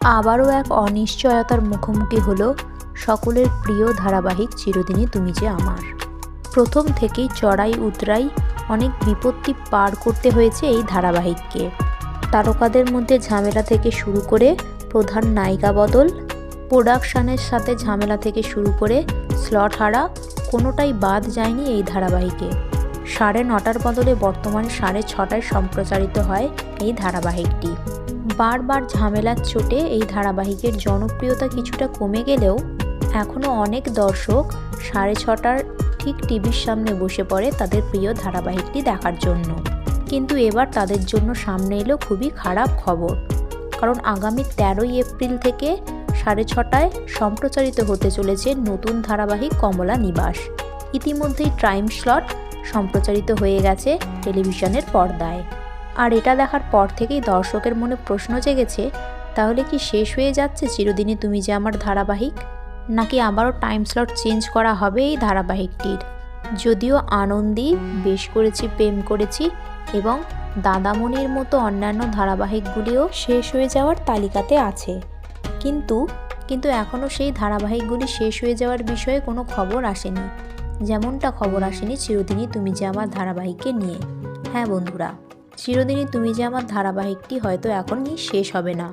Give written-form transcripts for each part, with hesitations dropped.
আবারও এক অনিশ্চয়তার মুখোমুখি হলো সকলের প্রিয় ধারাবাহিক চিরদিনই তুমি যে আমার। প্রথম থেকেই চড়াই উতরাই অনেক বিপত্তি পার করতে হয়েছে এই ধারাবাহিককে। তারকাদের মধ্যে ঝামেলা থেকে শুরু করে প্রধান নায়িকা বদল, প্রোডাকশানের সাথে ঝামেলা থেকে শুরু করে স্লট হারা, কোনোটাই বাদ যায়নি এই ধারাবাহিকে। 9:30টার বদলে বর্তমানে 6:30টায় সম্প্রচারিত হয় এই ধারাবাহিকটি। বারবার ঝামেলার চোটে এই ধারাবাহিকের জনপ্রিয়তা কিছুটা কমে গেলেও এখনও অনেক দর্শক 6:30টার ঠিক টিভির সামনে বসে পড়ে তাদের প্রিয় ধারাবাহিকটি দেখার জন্য। কিন্তু এবার তাদের জন্য সামনে এলো খুবই খারাপ খবর, কারণ আগামী 13ই এপ্রিল থেকে 6:30টায় সম্প্রচারিত হতে চলেছে নতুন ধারাবাহিক কমলা নিবাস। ইতিমধ্যেই টাইম স্লট সম্প্রচারিত হয়ে গেছে টেলিভিশনের পর্দায়। আর এটা দেখার পর থেকেই দর্শকের মনে প্রশ্ন জেগেছে, তাহলে কি শেষ হয়ে যাচ্ছে চিরদিনই তুমি যে আমার ধারাবাহিক, নাকি আবারও টাইম স্লট চেঞ্জ করা হবে এই ধারাবাহিকটির? যদিও আনন্দী, বেশ করেছি প্রেম করেছি এবং দাদামণির মতো অন্যান্য ধারাবাহিকগুলিও শেষ হয়ে যাওয়ার তালিকাতে আছে, কিন্তু এখনও সেই ধারাবাহিকগুলি শেষ হয়ে যাওয়ার বিষয়ে কোনো খবর আসেনি, যেমনটা খবর আসেনি চিরদিনই তুমি যে আমার ধারাবাহিককে নিয়ে। হ্যাঁ বন্ধুরা, চিরদিনই তুমি যে আমার ধারাবাহিকটি হয়তো এখনই শেষ হবে না,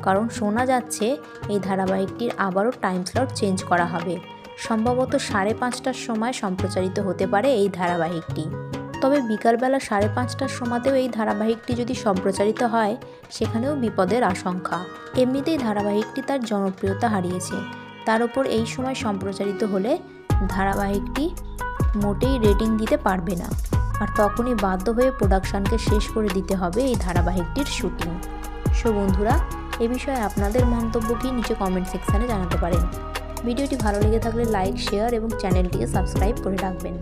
কারণ শোনা যাচ্ছে এই ধারাবাহিকটির আবারও টাইম স্লট চেঞ্জ করা হবে। সম্ভবত 5:30টার সময় সম্প্রচারিত হতে পারে এই ধারাবাহিকটি। তবে বিকালবেলা 5:30টার সময়তেও এই ধারাবাহিকটি যদি সম্প্রচারিত হয়, সেখানেও বিপদের আশঙ্কা। এমনিতেই ধারাবাহিকটি তার জনপ্রিয়তা হারিয়েছে, তার উপর এই সময় সম্প্রচারিত হলে ধারাবাহিকটি মোটেই রেটিং দিতে পারবে না, আর তখনই বাধ্য হয়ে প্রোডাকশানকে শেষ করে দিতে হবে এই ধারাবাহিকটির শুটিং। সো বন্ধুরা, এ বিষয়ে আপনাদের মন্তব্য কি নিচে কমেন্ট সেকশানে জানাতে পারেন। ভিডিওটি ভালো লেগে থাকলে লাইক, শেয়ার এবং চ্যানেলটিকে সাবস্ক্রাইব করে রাখবেন।